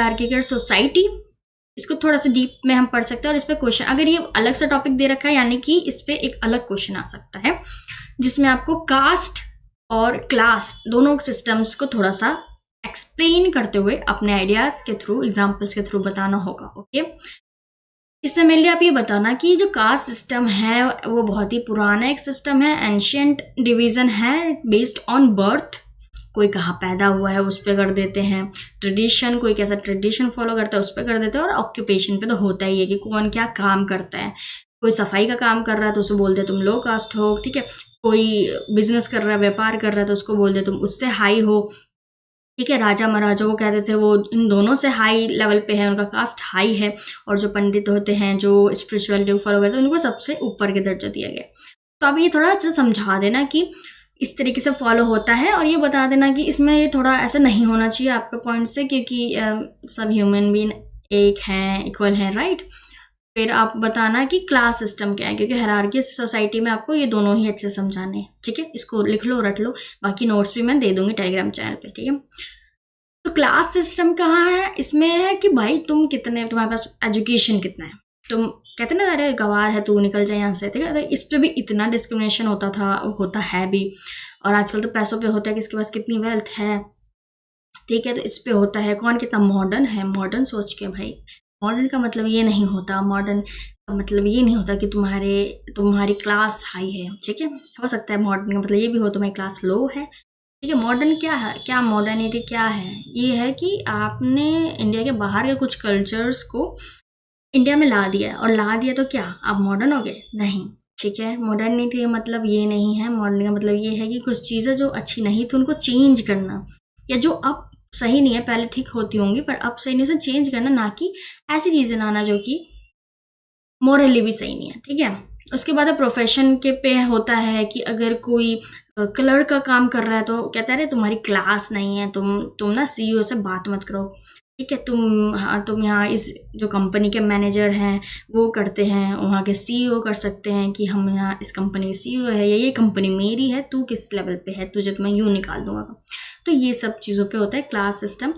Hierarchical society, इसको थोड़ा सा डीप में हम पढ़ सकते हैं और इस पे क्वेश्चन, अगर ये अलग से टॉपिक दे रखा है यानी कि इस पे एक अलग क्वेश्चन आ सकता है जिसमें आपको कास्ट और क्लास दोनों सिस्टम्स को थोड़ा सा एक्सप्लेन करते हुए अपने आइडियाज के थ्रू, एग्जाम्पल्स के थ्रू बताना होगा। ओके, इसमें मेनली आप ये बताना कि जो कास्ट सिस्टम है वो बहुत ही पुराना एक सिस्टम है, एंशियंट डिवीजन है बेस्ड ऑन बर्थ, कोई कहाँ पैदा हुआ है उस पर कर देते हैं, ट्रेडिशन कोई कैसा ट्रेडिशन फॉलो करता है उस पर कर देते हैं, और ऑक्यूपेशन पे तो होता ही है कि कौन क्या काम करता है। कोई सफाई का काम कर रहा है तो उसे बोल दे तुम लो कास्ट हो, ठीक है। कोई बिजनेस कर रहा है, व्यापार कर रहा है तो उसको बोल दे तुम उससे हाई हो, ठीक है। राजा महाराजा को कह देते हैं वो इन दोनों से हाई लेवल पे है, उनका कास्ट हाई है, और जो पंडित होते हैं जो स्पिरिचुअलिटी फॉलो करते हैं उनको सबसे ऊपर के दर्जा दिया गया। तो अब ये थोड़ा अच्छा समझा देना कि इस तरीके से फॉलो होता है, और ये बता देना कि इसमें ये थोड़ा ऐसा नहीं होना चाहिए आपके पॉइंट से, क्योंकि सब ह्यूमन बीइंग एक हैं, इक्वल हैं, राइट। फिर आप बताना कि क्लास सिस्टम क्या है, क्योंकि हायरार्की सोसाइटी में आपको ये दोनों ही अच्छे समझाने हैं, ठीक है। इसको लिख लो, रट लो, बाकी नोट्स भी मैं दे दूंगी टेलीग्राम चैनल पे, ठीक है। तो क्लास सिस्टम कहाँ है, इसमें है कि भाई तुम कितने, तुम्हारे पास एजुकेशन कितना है, तुम कहते ना अरे गवार है तू निकल जाए यहाँ से, ठीक है। तो इस पर भी इतना डिस्क्रिमिनेशन होता था, होता है भी, और आजकल तो पैसों पे होता है कि इसके पास कितनी वेल्थ है, ठीक है। तो इस पे होता है कौन कितना मॉडर्न है। मॉडर्न सोच के भाई, मॉडर्न का मतलब ये नहीं होता, मॉडर्न का मतलब ये नहीं होता कि तुम्हारी क्लास हाई है, ठीक है। हो सकता है मॉडर्न का मतलब ये भी हो तुम्हारी क्लास लो है, ठीक है। मॉडर्न क्या है, क्या मॉडर्निटी क्या है, ये है कि आपने इंडिया के बाहर के कुछ कल्चर्स को इंडिया में ला दिया है, और ला दिया तो क्या आप मॉडर्न हो गए, नहीं, ठीक है। मॉडर्निटी का मतलब ये नहीं है, मॉडर्न का मतलब ये है कि कुछ चीज़ें जो अच्छी नहीं थी उनको चेंज करना, या जो अब सही नहीं है, पहले ठीक होती होंगी पर अब सही नहीं, उसे चेंज करना, ना कि ऐसी चीज़ें लाना जो कि मॉरली भी सही नहीं है, ठीक है। उसके बाद प्रोफेशन के पे होता है कि अगर कोई कलर का काम कर रहा है तो कहता है तुम्हारी क्लास नहीं है, तुम ना सीईओ से बात मत करो, ठीक है। तुम यहाँ इस जो कंपनी के मैनेजर हैं वो करते हैं, वहाँ के सीईओ कर सकते हैं कि हम यहाँ इस कंपनी के सीईओ है, या ये कंपनी मेरी है, तू किस लेवल पे है, तुझे तो मैं यूँ निकाल दूंगा। तो ये सब चीज़ों पे होता है क्लास सिस्टम।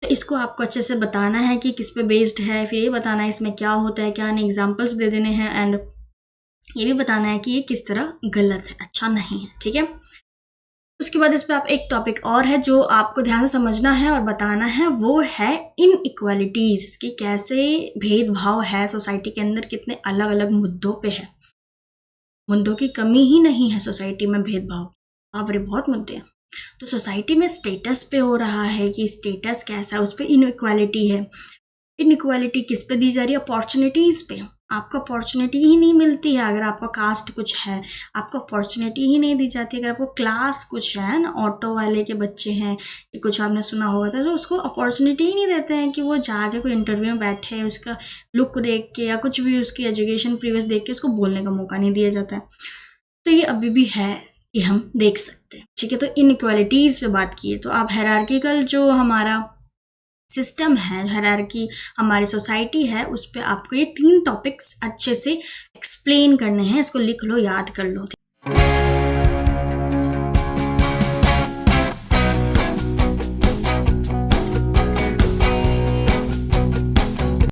तो इसको आपको अच्छे से बताना है कि किस पे बेस्ड है, फिर ये बताना है इसमें क्या होता है क्या नहीं, एग्जाम्पल्स दे देने हैं, एंड ये भी बताना है कि ये किस तरह गलत है, अच्छा नहीं है, ठीक है। उसके बाद इस पे आप एक टॉपिक और है जो आपको ध्यान से समझना है और बताना है, वो है इनइक्वालिटीज, कि कैसे भेदभाव है सोसाइटी के अंदर, कितने अलग अलग मुद्दों पे है। मुद्दों की कमी ही नहीं है सोसाइटी में, भेदभाव बाप रे बहुत मुद्दे हैं। तो सोसाइटी में स्टेटस पे हो रहा है कि स्टेटस कैसा है, उस पर इनइक्वालिटी है। इनइक्वालिटी किस पे दी जा रही है, अपॉर्चुनिटीज़ पे। आपको अपॉर्चुनिटी ही नहीं मिलती है अगर आपका कास्ट कुछ है, आपको अपॉर्चुनिटी ही नहीं दी जाती। अगर आपको क्लास कुछ है ना, ऑटो वाले के बच्चे हैं, कुछ आपने सुना होगा था, तो उसको अपॉर्चुनिटी ही नहीं देते हैं कि वो जाके कोई इंटरव्यू में बैठे, उसका लुक देख के या कुछ भी उसकी एजुकेशन प्रीवियस देख के उसको बोलने का मौका नहीं दिया जाता है। तो ये अभी भी है, ये हम देख सकते हैं, ठीक है। तो इनइक्वालिटीज़ पे बात की है, तो आप हायरार्किकल जो हमारा सिस्टम है, हायरार्की हमारी सोसाइटी है, उस पर आपको ये 3 टॉपिक्स अच्छे से एक्सप्लेन करने हैं। इसको लिख लो, याद कर लो।